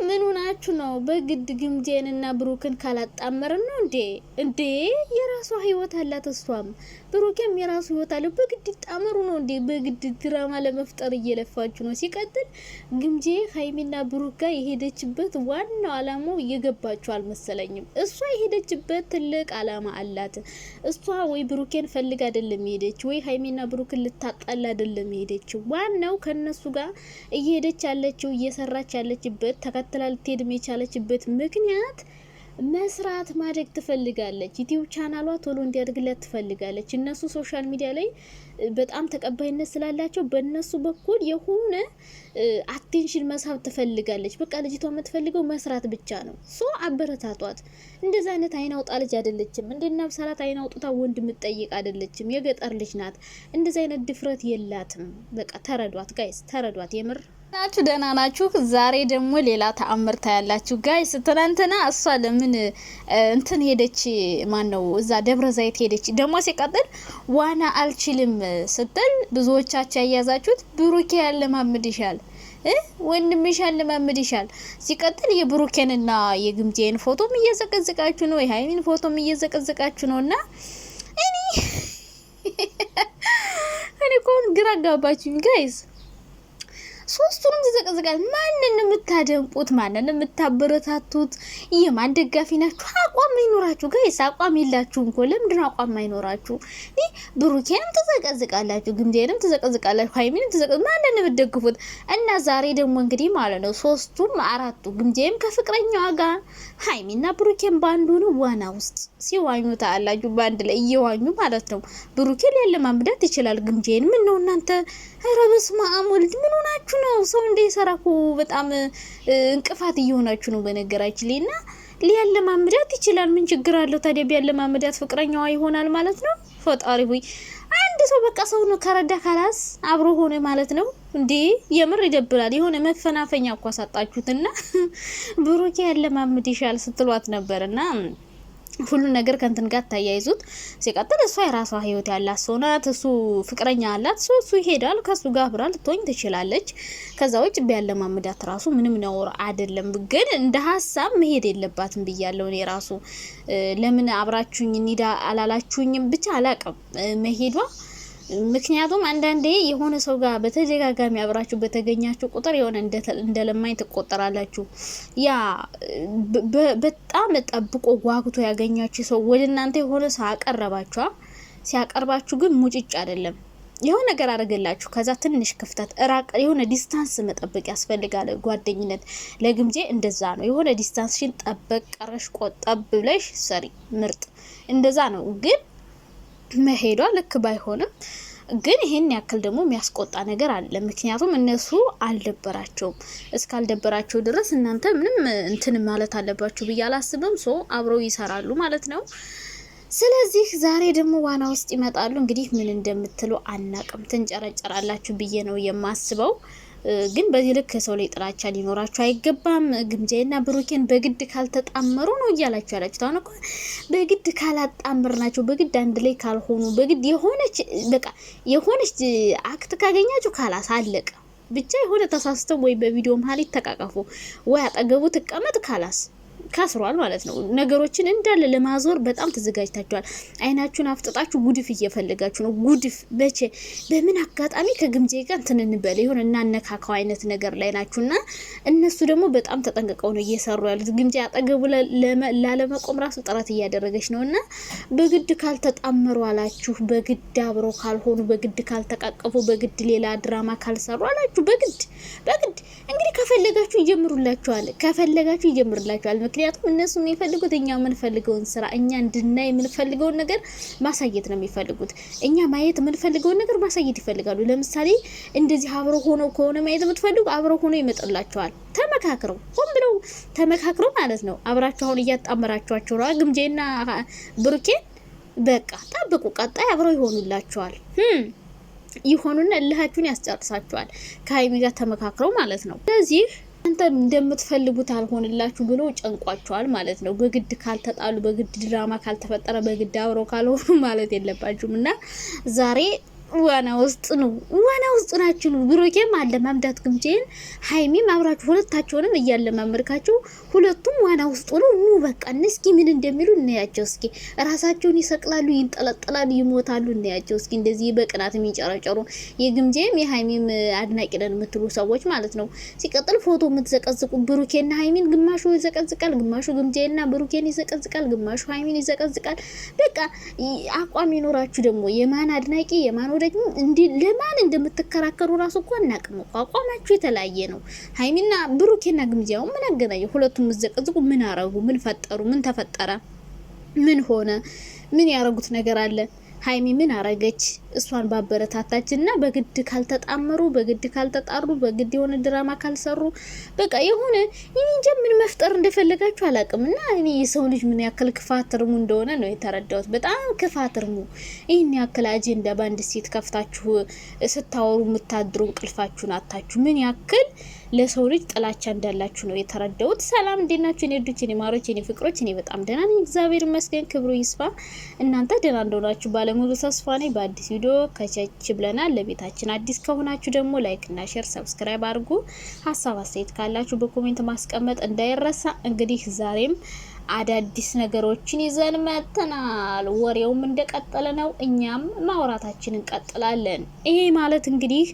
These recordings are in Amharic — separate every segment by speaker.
Speaker 1: ምን ሆናችሁ ነው? በግድ ግምጄንና ብሩክን ካላጣመርን ነው እንዴ? የራሷ ህይወት አላት እሷም ብሩክም የራሱ ህይወት አለው። በግድ ይጣመሩ ነው እንዴ? በግድ ድራማ ለመፍጠር እየለፋችሁ ነው። ሲቀጥል ግምጄ ሀይሚና ብሩክ ጋር የሄደችበት ዋናው አላማው እየገባችሁ አልመሰለኝም። እሷ የሄደችበት ትልቅ አላማ አላት። እሷ ወይ ብሩኬን ፈልግ አይደለም ሄደች፣ ወይ ሀይሚና ብሩክን ልታጣላ አይደለም ሄደች። ዋናው ከነሱ ጋር እየሄደች ያለችው እየሰራች ያለችበት ተከትላ ልትሄድም የቻለችበት ምክንያት መስራት ማደግ ትፈልጋለች። ዩቲዩብ ቻናሏ ቶሎ እንዲያድግላት ትፈልጋለች። እነሱ ሶሻል ሚዲያ ላይ በጣም ተቀባይነት ስላላቸው በእነሱ በኩል የሆነ አቴንሽን መሳብ ትፈልጋለች። በቃ ልጅቷ የምትፈልገው መስራት ብቻ ነው። ሶ አበረታቷት። እንደዛ አይነት አይን አውጣ ልጅ አይደለችም። እንደና ሰላት አይን አውጥታ ወንድ የምትጠይቅ አይደለችም። የገጠር ልጅ ናት። እንደዛ አይነት ድፍረት የላትም። በቃ ተረዷት ጋይስ፣ ተረዷት የምር ናችሁ። ደህና ናችሁ? ዛሬ ደግሞ ሌላ ተአምር ታያላችሁ ጋይስ። ትናንትና እሷ ለምን እንትን ሄደች? ማን ነው እዛ ደብረ ዘይት ሄደች። ደግሞ ሲቀጥል ዋና አልችልም ስትል ብዙዎቻችሁ ያያዛችሁት ብሩኬ ያለማምድሻል፣ ወንድምሽ ያለማምድሻል። ሲቀጥል የብሩኬንና የግምጄን ፎቶም እየዘቀዘቃችሁ ነው፣ የሀይሚን ፎቶም እየዘቀዘቃችሁ ነውና እኔ ኮን ግራ ጋባችሁኝ ጋይስ። ሶስቱንም ተዘቀዘቃል። ማንንም የምታደንቁት ማንንም የምታበረታቱት የማን ደጋፊ ናችሁ? አቋም አይኖራችሁ ጋይስ። አቋም የላችሁም እኮ። ለምንድን ነው አቋም አይኖራችሁ? ብሩኬንም ተዘቀዝቃላችሁ፣ ግምጄንም ተዘቀዝቃላችሁ፣ ሀይሚንም ተዘቀዝ ማንንም የምትደግፉት እና ዛሬ ደግሞ እንግዲህ ማለት ነው ሶስቱም አራቱ ግምጄም ከፍቅረኛዋ ጋር ሀይሚና ብሩኬን ባንዱ ነው ዋና ውስጥ ሲዋኙ ታላችሁ። ባንድ ላይ እየዋኙ ማለት ነው። ብሩኬን ሊያለማምዳት ይችላል ግምጄን። ምን ነው እናንተ? ኧረ በስመ አብ ወልድ ምን ሆናችሁ ነው? ሰው እንደሰራኩ በጣም እንቅፋት እየሆናችሁ ነው በነገራችን ላይ። እና ሊያለማምዳት ይችላል። ምን ችግር አለው ታዲያ? ቢያለማምዳት ፍቅረኛዋ ይሆናል ማለት ነው። ፈጣሪ ሆይ አንድ ሰው በቃ ሰው ነው ከረዳ ካላስ አብሮ ሆነ ማለት ነው እንዴ? የምር ይደብራል። የሆነ መፈናፈኛ እኮ አሳጣችሁትና ብሩኬ ያለማምድሻል ስትሏት ነበርና ሁሉ ነገር ከንትን ጋር ታያይዙት። ሲቀጥል እሷ የራሷ ህይወት ያላት ሰው ናት። እሱ ፍቅረኛ አላት። እሱ ይሄዳል ከሱ ጋር አብራ ልትሆኝ ትችላለች። ከዛ ውጭ ቢያለማምዳት ራሱ ምንም ነውር አይደለም። ግን እንደ ሀሳብ መሄድ የለባትም ብያለሁ እኔ ራሱ። ለምን አብራችሁኝ እንሂዳ አላላችሁኝም? ብቻ አላቅም መሄዷ። ምክንያቱም አንዳንዴ የሆነ ሰው ጋር በተደጋጋሚ አብራችሁ በተገኛችሁ ቁጥር የሆነ እንደለማኝ ትቆጠራላችሁ። ያ በጣም ጠብቆ ጓጉቶ ያገኛችሁ ሰው ወደ እናንተ የሆነ ሰው አቀረባችሁ። ሲያቀርባችሁ ግን ሙጭጭ አይደለም። የሆነ ነገር አድርገላችሁ ከዛ ትንሽ ክፍተት ራቅ፣ የሆነ ዲስታንስ መጠበቅ ያስፈልጋል። ጓደኝነት ለግምጄ እንደዛ ነው። የሆነ ዲስታንስሽን ጠበቅ ቀረሽ ቆጠብ ብለሽ ሰሪ ምርጥ እንደዛ ነው። ግን መሄዷ ልክ ባይሆንም ግን ይሄን ያክል ደግሞ የሚያስቆጣ ነገር አለ። ምክንያቱም እነሱ አልደበራቸውም። እስካልደበራቸው ድረስ እናንተ ምንም እንትን ማለት አለባችሁ ብዬ አላስብም። ሶ አብረው ይሰራሉ ማለት ነው። ስለዚህ ዛሬ ደግሞ ዋና ውስጥ ይመጣሉ። እንግዲህ ምን እንደምትሉ አናቅም። ትንጨረጨራላችሁ ብዬ ነው የማስበው። ግን በዚህ ልክ ሰው ላይ ጥላቻ ሊኖራችሁ አይገባም። ግምጄና ብሩኬን በግድ ካልተጣመሩ ነው እያላችሁ ያላችሁ። ታውቁ በግድ ካላጣመርናቸው፣ በግድ አንድ ላይ ካልሆኑ፣ በግድ የሆነች አክት ካገኛችሁ ካላስ አለቀ። ብቻ የሆነ ተሳስተው ወይ በቪዲዮ መሀል ተቃቀፉ ወይ አጠገቡ ተቀመጥ ካላስ ካስሯል ማለት ነው። ነገሮችን እንዳለ ለማዞር በጣም ተዘጋጅታችኋል። አይናችሁን አፍጥጣችሁ ጉድፍ እየፈለጋችሁ ነው። ጉድፍ በምን አጋጣሚ ከግምጄ ጋር እንትን እንበል ይሁን እና ነካካው አይነት ነገር ላይ ናችሁና እነሱ ደግሞ በጣም ተጠንቅቀው ነው እየሰሩ ያሉት። ግምጄ አጠገቡ ላለመቆም ራሱ ጥረት እያደረገች ነውና በግድ ካልተጣመሩ አላችሁ፣ በግድ አብረው ካልሆኑ፣ በግድ ካልተቃቀፉ፣ በግድ ሌላ ድራማ ካልሰሩ አላችሁ። በግድ እንግዲህ ከፈለጋችሁ ይጀምሩላችኋል። ምክንያቱም እነሱ የሚፈልጉት እኛ የምንፈልገውን ስራ፣ እኛ እንድናይ የምንፈልገውን ነገር ማሳየት ነው የሚፈልጉት። እኛ ማየት የምንፈልገውን ነገር ማሳየት ይፈልጋሉ። ለምሳሌ እንደዚህ አብረው ሆነው ከሆነ ማየት የምትፈልጉ አብረው ሆነው ይመጣላችኋል። ተመካክረው ሆን ብለው ተመካክረው ማለት ነው። አብራችሁ አሁን እያጣመራችኋቸው ነው ግምጄና ብሩኬ። በቃ ጠብቁ፣ ቀጣይ አብረው ይሆኑላችኋል። ይሆኑና እልሃችሁን ያስጨርሳችኋል ከሀይሚ ጋር ተመካክረው ማለት ነው። ስለዚህ አንተ እንደምትፈልጉት አልሆንላችሁ ብሎ ጨንቋቸዋል ማለት ነው። በግድ ካልተጣሉ፣ በግድ ድራማ ካልተፈጠረ፣ በግድ አብረው ካልሆኑ ማለት የለባችሁም እና ዛሬ ዋና ውስጥ ናችሁ። ብሩኬም አለማምዳት ግምጄን ሀይሚም አብራችሁ ሁለታቸውንም እያለማመድካቸው ሁለቱም ዋና ውስጥ ነው። ኑ በቃ እስኪ ምን እንደሚሉ እናያቸው። እስኪ ራሳቸውን ይሰቅላሉ፣ ይንጠለጠላሉ፣ ይሞታሉ። እናያቸው እስኪ እንደዚህ በቅናት የሚጨረጨሩ የግምጄም የሀይሚም አድናቂ ነን የምትሉ ሰዎች ማለት ነው። ሲቀጥል ፎቶ የምትዘቀዝቁ ብሩኬና ሀይሚን ግማሹ ይዘቀዝቃል፣ ግማሹ ግምጄና ብሩኬን ይዘቀዝቃል፣ ግማሹ ሀይሚን ይዘቀዝቃል። በቃ አቋም ይኖራችሁ ደግሞ የማን አድናቂ የማን ደግሞ እንዲ ለማን እንደምትከራከሩ ራሱ እኮ አናቅም። አቋማችሁ የተለያየ ነው። ሀይሚና ብሩኬና ግምጃው ምን አገናኘው? ሁለቱም ዘቀዝቁ። ምን አረጉ? ምን ፈጠሩ? ምን ተፈጠረ? ምን ሆነ? ምን ያረጉት ነገር አለ? ሀይሚ ምን አረገች? እሷን ባበረታታችና በግድ ካልተጣመሩ በግድ ካልተጣሩ በግድ የሆነ ድራማ ካልሰሩ በቃ የሆነ እንጃ ምን መፍጠር እንደፈለጋችሁ አላቅም። እና እኔ የሰው ልጅ ምን ያክል ክፋት እርሙ እንደሆነ ነው የተረዳሁት። በጣም ክፋት እርሙ። ይህን ያክል አጀንዳ በአንድ ሴት ከፍታችሁ ስታወሩ የምታድሩ እንቅልፋችሁን አታችሁ ምን ያክል ለሰው ልጅ ጥላቻ እንዳላችሁ ነው የተረዳሁት። ሰላም እንዴት ናችሁ? እኔ ዱች እኔ ማሮች እኔ ፍቅሮች እኔ በጣም ደህና ነኝ፣ እግዚአብሔር ይመስገን፣ ክብሩ ይስፋ። እናንተ ደህና እንደሆናችሁ ባለሙሉ ተስፋ ነኝ። በአዲስ ቪዲዮ ከቸች ብለናል። ለቤታችን አዲስ ከሆናችሁ ደግሞ ላይክ እና ሼር ሰብስክራይብ አድርጉ። ሀሳብ አስተያየት ካላችሁ በኮሜንት ማስቀመጥ እንዳይረሳ። እንግዲህ ዛሬም አዳዲስ ነገሮችን ይዘን መጥተናል። ወሬውም እንደቀጠለ ነው፣ እኛም ማውራታችንን እንቀጥላለን። ይሄ ማለት እንግዲህ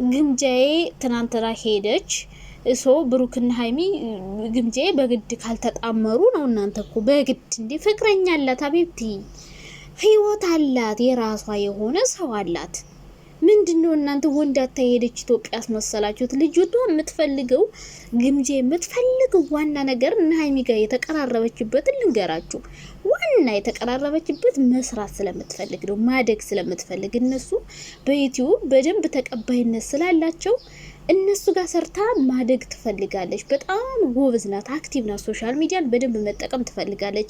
Speaker 1: ግምጃዬ ትናንትና ሄደች እሶ ብሩክና ሀይሚ ግምጃዬ በግድ ካልተጣመሩ ነው። እናንተ እኮ በግድ እንዲ ፍቅረኛ አላት፣ አቤቲ ህይወት አላት፣ የራሷ የሆነ ሰው አላት። ምንድነው እናንተ ወንድ አታሄደች ኢትዮጵያ አስመሰላችሁት? ልጅቷ የምትፈልገው ግምጄ የምትፈልገው ዋና ነገር እና ሀይሚ ጋር የተቀራረበችበት ልንገራችሁ። ዋና የተቀራረበችበት መስራት ስለምትፈልግ ነው፣ ማደግ ስለምትፈልግ። እነሱ በዩቲዩብ በደንብ ተቀባይነት ስላላቸው እነሱ ጋር ሰርታ ማደግ ትፈልጋለች። በጣም ጎበዝ ናት፣ አክቲቭ ናት፣ ሶሻል ሚዲያን በደንብ መጠቀም ትፈልጋለች።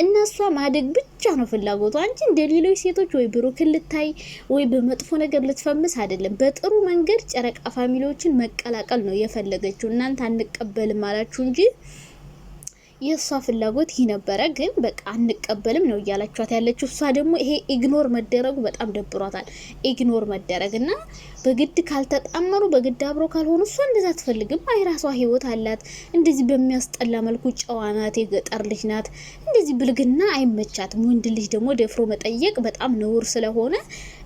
Speaker 1: እነሷ ማደግ ብቻ ነው ፍላጎቷ እንጂ እንደ ሌሎች ሴቶች ወይ ብሩክን ልታይ ወይ በመጥፎ ነገር ልትፈምስ አይደለም። በጥሩ መንገድ ጨረቃ ፋሚሊዎችን መቀላቀል ነው የፈለገችው። እናንተ አንቀበልም አላችሁ እንጂ የእሷ ፍላጎት ይህ ነበረ። ግን በቃ አንቀበልም ነው እያላችኋት ያለችው። እሷ ደግሞ ይሄ ኢግኖር መደረጉ በጣም ደብሯታል። ኢግኖር መደረግ እና በግድ ካልተጣመሩ በግድ አብሮ ካልሆኑ እሷ እንደዛ አትፈልግም። የራሷ ህይወት አላት። እንደዚህ በሚያስጠላ መልኩ ጨዋ ናት፣ የገጠር ልጅ ናት። እንደዚህ ብልግና አይመቻትም። ወንድ ልጅ ደግሞ ደፍሮ መጠየቅ በጣም ነውር ስለሆነ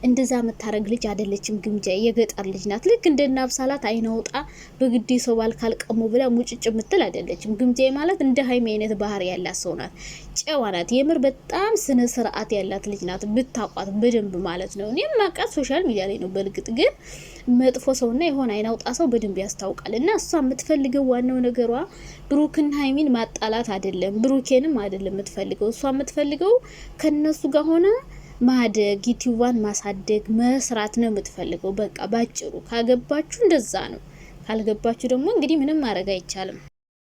Speaker 1: እንደዛ የምታረግ ልጅ አይደለችም። ግምጃ የገጠር ልጅ ናት። ልክ እንደና አብሳላት አይናውጣ በግድ ሰው ባል ካልቀሙ ብላ ሙጭጭ ምትል አይደለችም። ግምጃ ማለት እንደ ሀይሚ አይነት ባህሪ ያላት ሰው ናት። ጨዋ ናት። የምር በጣም ስነ ስርዓት ያላት ልጅ ናት። ብታቋት በደንብ ማለት ነው። እኔም ማቃት ሶሻል ሚዲያ ላይ ነው። በልግጥ ግን መጥፎ ሰውና የሆነ አይናውጣ ሰው በደንብ ያስታውቃል። እና እሷ የምትፈልገው ዋናው ነገሯ ብሩክና ሀይሚን ማጣላት አይደለም፣ ብሩኬንም አይደለም የምትፈልገው። እሷ የምትፈልገው ከነሱ ጋር ሆነ ማደግ፣ ዩቲዩባን ማሳደግ፣ መስራት ነው የምትፈልገው። በቃ ባጭሩ ካገባችሁ እንደዛ ነው። ካልገባችሁ ደግሞ እንግዲህ ምንም ማድረግ አይቻልም።